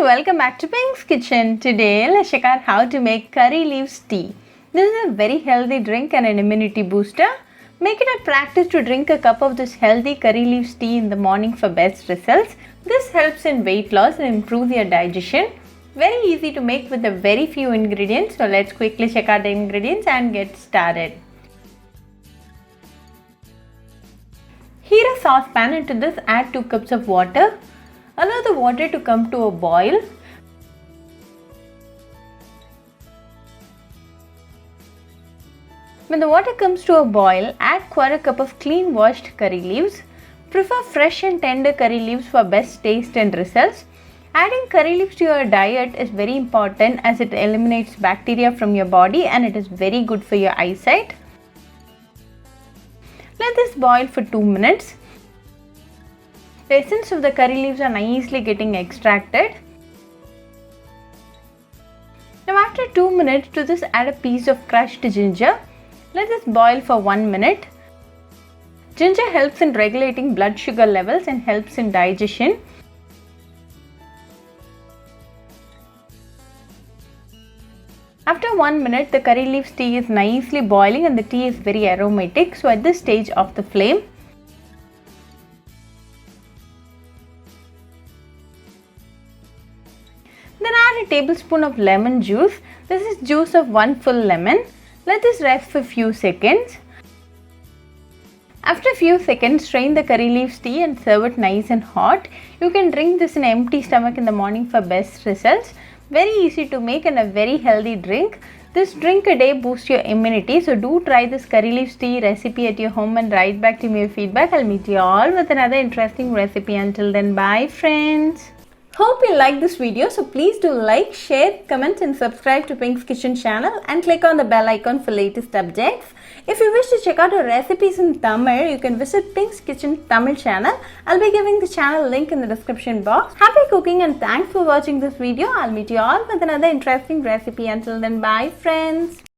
welcome back to Pink's Kitchen. Today let's check out how to make curry leaves tea. This is a very healthy drink and an immunity booster. Make it a practice to drink a cup of this healthy curry leaves tea in the morning for best results. This helps in weight loss and improves your digestion. Very easy to make with a very few ingredients. So let's quickly check out the ingredients and get started. Heat a saucepan. Into this add 2 cups of water. Allow the water to come to a boil. When the water comes to a boil, add 1/4 cup of clean washed curry leaves. Prefer fresh and tender curry leaves for best taste and results. Adding curry leaves to your diet is very important as it eliminates bacteria from your body and it is very good for your eyesight. Let this boil for 2 minutes. The essence of the curry leaves are nicely getting extracted. Now after 2 minutes, to this add a piece of crushed ginger. Let this boil for 1 minute. Ginger helps in regulating blood sugar levels and helps in digestion. After 1 minute, the curry leaves tea is nicely boiling and the tea is very aromatic. So at this stage, off the flame. Then add a tablespoon of lemon juice. This is juice of 1 full lemon. Let this rest for few seconds. After a few seconds, strain the curry leaves tea and serve it nice and hot. You can drink this in an empty stomach in the morning for best results. Very easy to make and a very healthy drink. This drink a day boosts your immunity. So do try this curry leaves tea recipe at your home and write back to me your feedback. I'll meet you all with another interesting recipe. Until then, bye friends. Hope you like this video, so please do like, share, comment and subscribe to Pink's Kitchen channel and click on the bell icon for latest updates. If you wish to check out our recipes in Tamil, you can visit Pink's Kitchen Tamil channel. I'll be giving the channel link in the description box. Happy cooking and thanks for watching this video. I'll meet you all with another interesting recipe. Until then, bye friends.